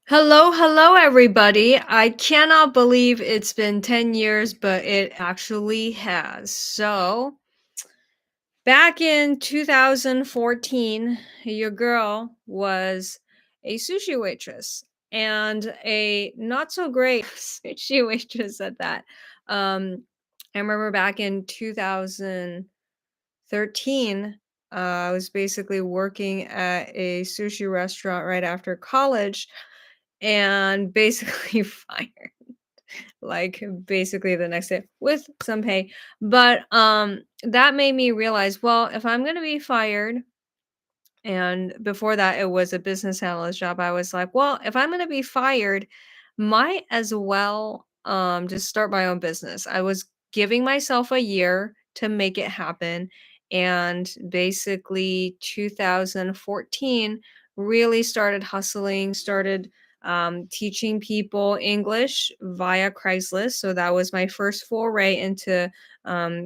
Hello, hello, everybody. I cannot believe it's been 10 years, but it actually has. So, back in 2014, your girl was a sushi waitress and a not so great sushi waitress at that. Um, I remember back in 2013, I was basically working at a sushi restaurant right after college and basically fired like basically the next day with some pay. But that made me realize, well, if I'm going to be fired, and before that it was a business analyst job, I was like, well, if I'm going to be fired, might as well just start my own business. I was giving myself a year to make it happen, and basically 2014 really started hustling, started teaching people English via Craigslist. So that was my first foray into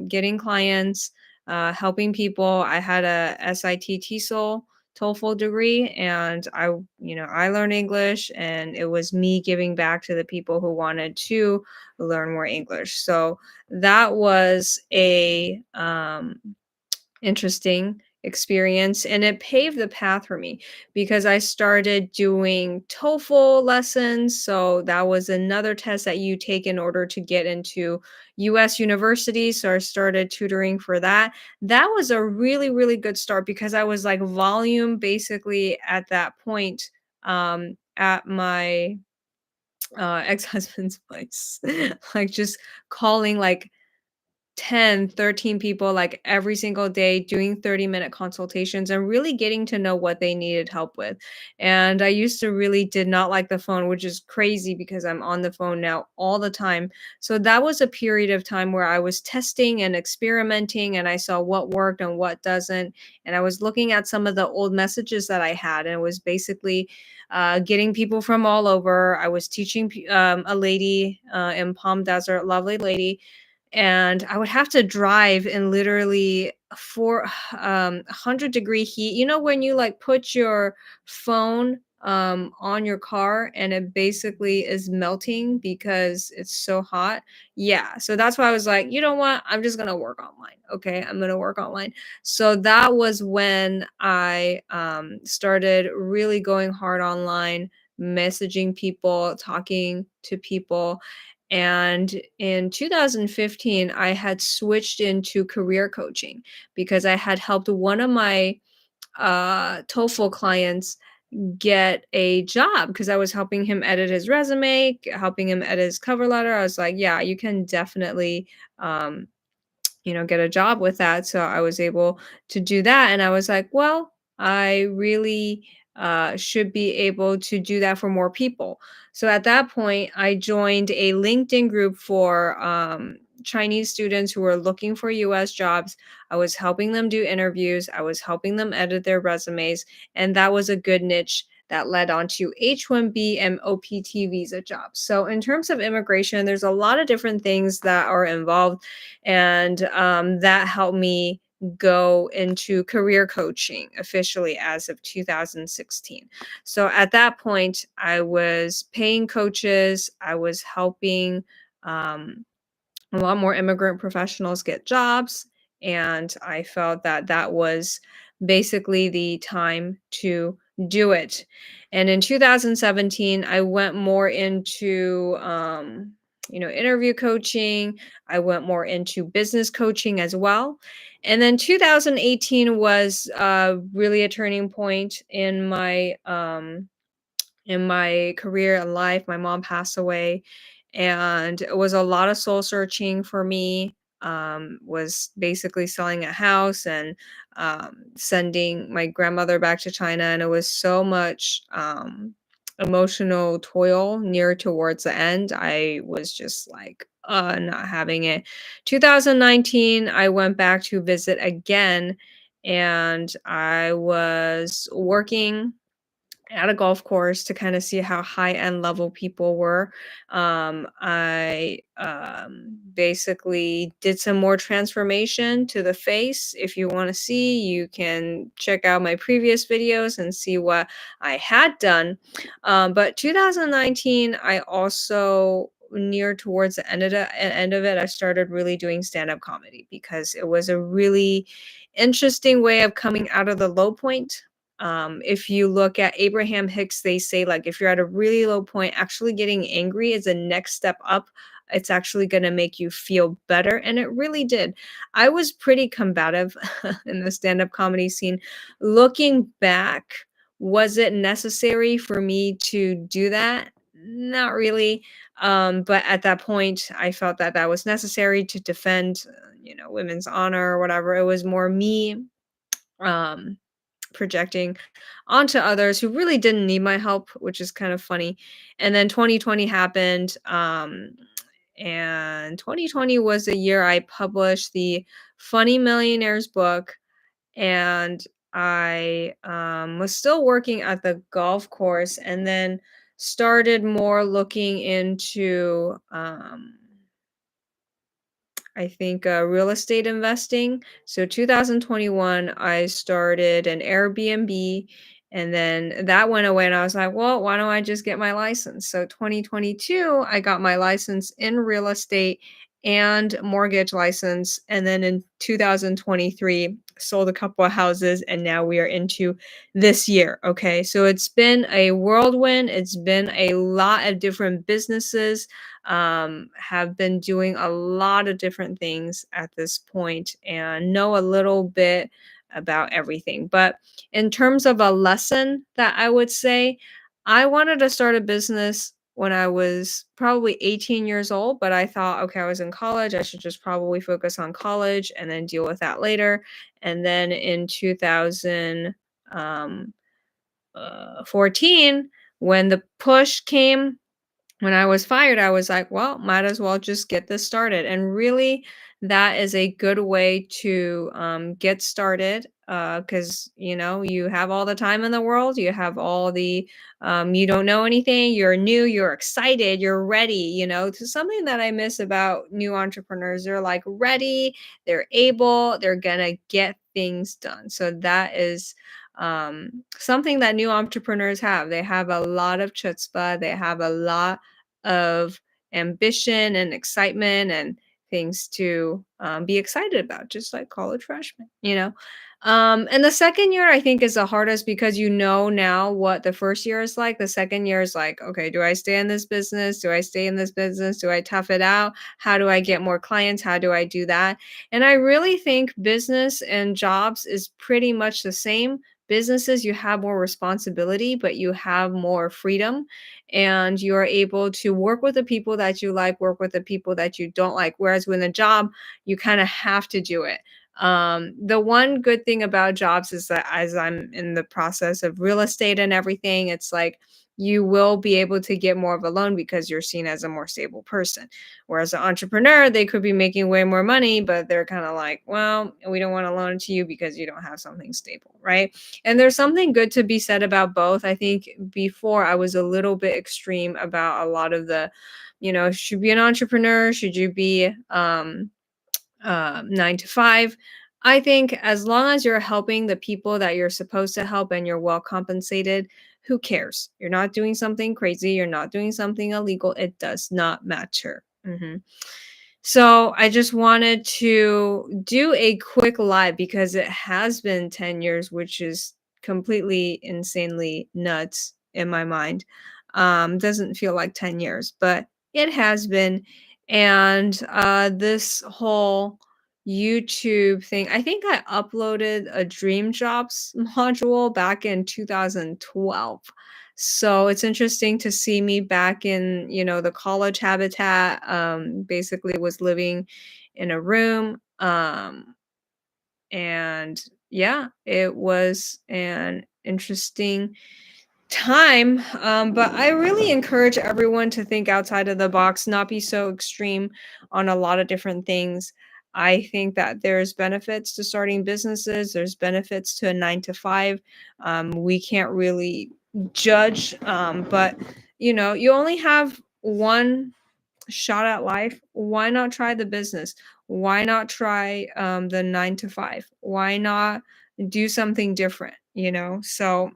getting clients, helping people. I had a SIT TESOL TOEFL degree, and I learned English, and it was me giving back to the people who wanted to learn more English. So that was a interesting experience, and it paved the path for me because I started doing TOEFL lessons. So that was another test that you take in order to get into US universities. So I started tutoring for that. That was a really, really good start because I was like volume basically at that point at my ex-husband's place. Like just calling like 10, 13 people like every single day doing 30-minute consultations and really getting to know what they needed help with. And I used to really did not like the phone, which is crazy because I'm on the phone now all the time. So that was a period of time where I was testing and experimenting, and I saw what worked and what doesn't. And I was looking at some of the old messages that I had, and it was basically getting people from all over. I was teaching a lady in Palm Desert, lovely lady, and I would have to drive in literally 100-degree heat. You know when you like put your phone on your car and it basically is melting because it's so hot? Yeah. So that's why I was like, you know what? I'm just gonna work online. Okay, I'm gonna work online. So that was when I started really going hard online, messaging people, talking to people. And in 2015, I had switched into career coaching because I had helped one of my TOEFL clients get a job because I was helping him edit his resume, helping him edit his cover letter. I was like, yeah, you can definitely um, get a job with that. So I was able to do that. And I was like, well, I really should be able to do that for more people. So at that point, I joined a LinkedIn group for Chinese students who were looking for US jobs. I was helping them do interviews, I was helping them edit their resumes. And that was a good niche that led on to H-1B and OPT visa jobs. So, in terms of immigration, there's a lot of different things that are involved, and that helped me go into career coaching officially as of 2016. So at that point, I was paying coaches, I was helping um, a lot more immigrant professionals get jobs, and I felt that that was basically the time to do it. And in 2017, I went more into interview coaching. I went more into business coaching as well. And then 2018 was really a turning point in my career and life. My mom passed away, and it was a lot of soul searching for me. Was basically selling a house and sending my grandmother back to China, and it was so much emotional toil near towards the end. I was just like, not having it. 2019, I went back to visit again, and I was working at a golf course to kind of see how high end level people were. I basically did some more transformation to the face. If you want to see, you can check out my previous videos and see what I had done. But 2019, I also near towards the end of it, I started really doing stand up comedy because it was a really interesting way of coming out of the low point. If you look at Abraham Hicks, they say like if you're at a really low point, actually getting angry is a next step up. It's actually going to make you feel better. And it really did. I was pretty combative in the stand up comedy scene. Looking back, was it necessary for me to do that? Not really. But at that point, I felt that that was necessary to defend, women's honor or whatever. It was more me. Um, projecting onto others who really didn't need my help, which is kind of funny. And then 2020 happened. And 2020 was the year I published the Funny Millionaires book. And I was still working at the golf course and then started more looking into I think, real estate investing. So 2021, I started an Airbnb, and then that went away, and I was like, well, why don't I just get my license? So 2022, I got my license in real estate and mortgage license. And then in 2023, sold a couple of houses, and now we are into this year. Okay. So it's been a whirlwind. It's been a lot of different businesses, have been doing a lot of different things at this point and know a little bit about everything. But in terms of a lesson that I would say, I wanted to start a business when I was probably 18 years old, but I thought, okay, I was in college. I should just probably focus on college and then deal with that later. And then in 2000, um, 14, when the push came, when I was fired, I was like, well, might as well just get this started. And really, that is a good way to get started because, you have all the time in the world. You have all you don't know anything. You're new, you're excited, you're ready. To something that I miss about new entrepreneurs. They're like ready, they're able, they're going to get things done. So that is something that new entrepreneurs have. They have a lot of chutzpah, they have a lot of ambition and excitement and things to be excited about, just like college freshmen. And the second year, I think, is the hardest because you know now what the first year is like. The second year is like, okay, do I stay in this business? Do I stay in this business? Do I tough it out? How do I get more clients? How do I do that? And I really think business and jobs is pretty much the same. Businesses, you have more responsibility, but you have more freedom, and you're able to work with the people that you like, work with the people that you don't like. Whereas with a job, you kind of have to do it. The one good thing about jobs is that as I'm in the process of real estate and everything, it's like you will be able to get more of a loan because you're seen as a more stable person. Whereas an entrepreneur, they could be making way more money, but they're kind of like, well, we don't want to loan it to you because you don't have something stable, right? And there's something good to be said about both. I think before I was a little bit extreme about a lot of should you be an entrepreneur? Should you be 9 to 5? I think as long as you're helping the people that you're supposed to help and you're well compensated, who cares? You're not doing something crazy. You're not doing something illegal. It does not matter. So I just wanted to do a quick live because it has been 10 years, which is completely insanely nuts in my mind. Doesn't feel like 10 years, but it has been. And this whole YouTube thing, I think I uploaded a Dream Jobs module back in 2012. So it's interesting to see me back in, the college habitat. Basically was living in a room. And yeah, it was an interesting time. But I really encourage everyone to think outside of the box, not be so extreme on a lot of different things. I think that there's benefits to starting businesses. There's benefits to a 9 to 5. We can't really judge, but you only have one shot at life. Why not try the business? Why not try the 9 to 5? Why not do something different? So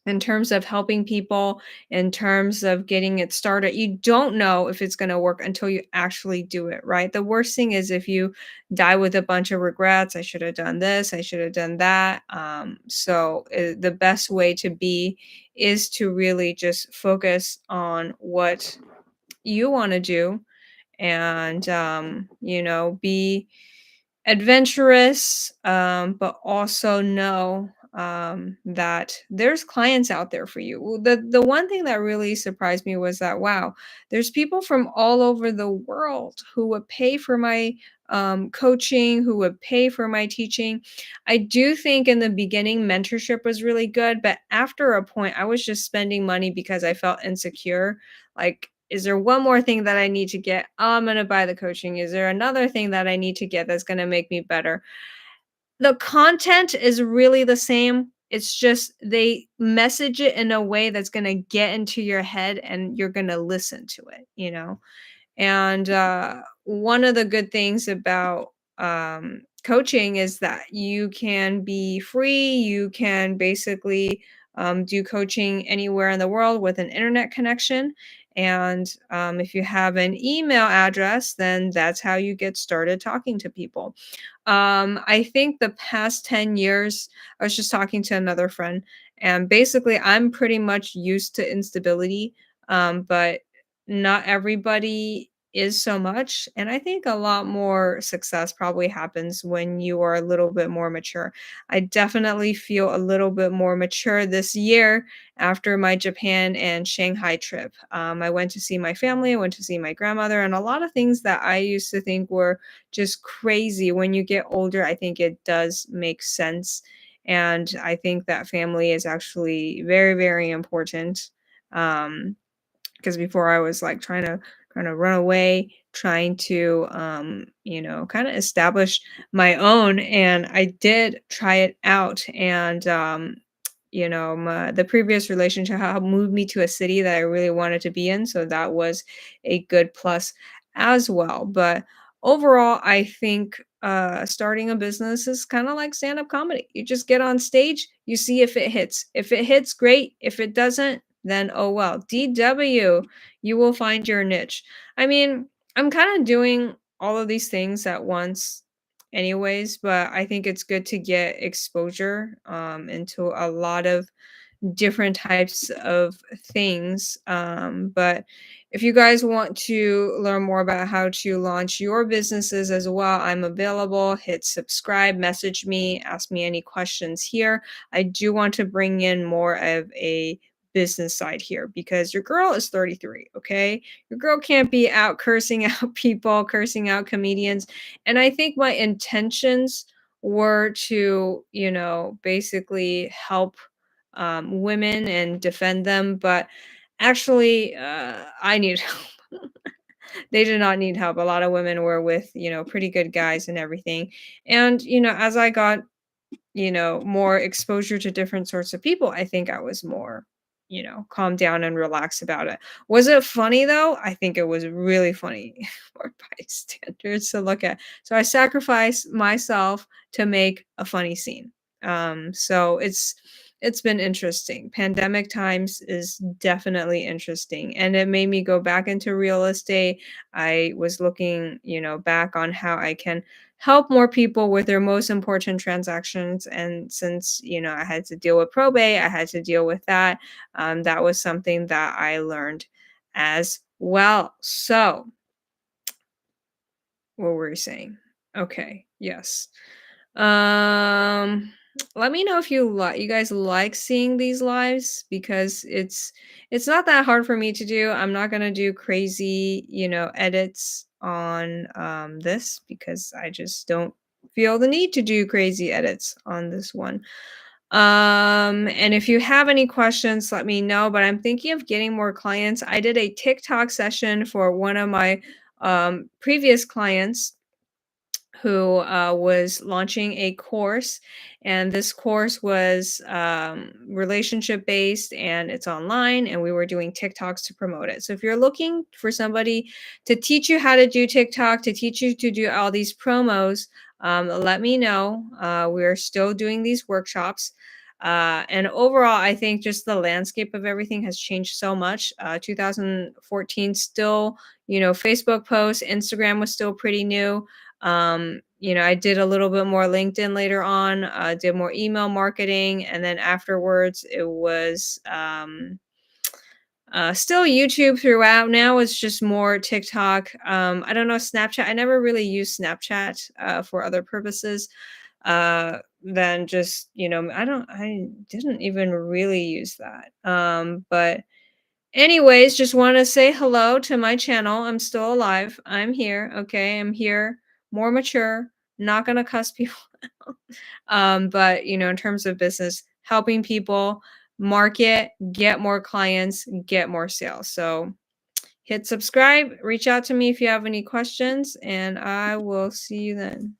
in terms of helping people, in terms of getting it started, you don't know if it's going to work until you actually do it, right? The worst thing is if you die with a bunch of regrets. I should have done this, I should have done that. So the best way to be is to really just focus on what you want to do, and be adventurous, but also know that there's clients out there for you. Well, the one thing that really surprised me was that, wow, there's people from all over the world who would pay for my coaching, who would pay for my teaching. I do think in the beginning mentorship was really good, but after a point I was just spending money because I felt insecure. Like, is there one more thing that I need to get? Oh, I'm gonna buy the coaching. Is there another thing that I need to get that's gonna make me better? The content is really the same. It's just they message it in a way that's gonna get into your head and you're gonna listen to it. And one of the good things about coaching is that you can be free. You can basically do coaching anywhere in the world with an internet connection. And if you have an email address, then that's how you get started talking to people. I think the past 10 years, I was just talking to another friend, and basically, I'm pretty much used to instability, but not everybody is so much. And I think a lot more success probably happens when you are a little bit more mature. I definitely feel a little bit more mature this year after my Japan and Shanghai trip. I went to see my family, I went to see my grandmother, and a lot of things that I used to think were just crazy. When you get older, I think it does make sense. And I think that family is actually very, very important. Um, because before I was like trying to kind of run away, trying to kind of establish my own, and I did try it out. And the previous relationship moved me to a city that I really wanted to be in, so that was a good plus as well. But overall, I think starting a business is kind of like stand-up comedy. You just get on stage, you see if it hits. If it hits, great. If it doesn't, then oh well. DW, you will find your niche. I mean, I'm kind of doing all of these things at once anyways, but I think it's good to get exposure into a lot of different types of things. But if you guys want to learn more about how to launch your businesses as well, I'm available. Hit subscribe, message me, ask me any questions here. I do want to bring in more of a business side here because your girl is 33, okay? Your girl can't be out cursing out people, cursing out comedians. And I think my intentions were to, basically help women and defend them, but actually, I need help. They did not need help. A lot of women were with, pretty good guys and everything. And, as I got more exposure to different sorts of people, I think I was more, calm down and relaxed about it. Was it funny though? I think it was really funny for bystanders to look at. So I sacrificed myself to make a funny scene. So it's been interesting. Pandemic times is definitely interesting, and it made me go back into real estate. I was looking, back on how I can help more people with their most important transactions. And since, I had to deal with probate, I had to deal with that. That was something that I learned as well. So, what were we saying? Okay, yes. Um, Let me know if you guys like seeing these lives, because it's not that hard for me to do. I'm not gonna do crazy, edits on this because I just don't feel the need to do crazy edits on this one. And if you have any questions, let me know. But I'm thinking of getting more clients. I did a TikTok session for one of my previous clients who was launching a course, and this course was relationship based, and it's online, and we were doing TikToks to promote it. So if you're looking for somebody to teach you how to do TikTok, to teach you to do all these promos, let me know. We're still doing these workshops. And overall, I think just the landscape of everything has changed so much. 2014 still, Facebook posts, Instagram was still pretty new. I did a little bit more LinkedIn later on, did more email marketing, and then afterwards it was still YouTube throughout. Now it's just more TikTok. I don't know, Snapchat. I never really used Snapchat for other purposes than just, I didn't even really use that. But anyways, just want to say hello to my channel. I'm still alive. I'm here. Okay. I'm here, more mature, not going to cuss people. But, in terms of business, helping people market, get more clients, get more sales. So hit subscribe, reach out to me if you have any questions, and I will see you then.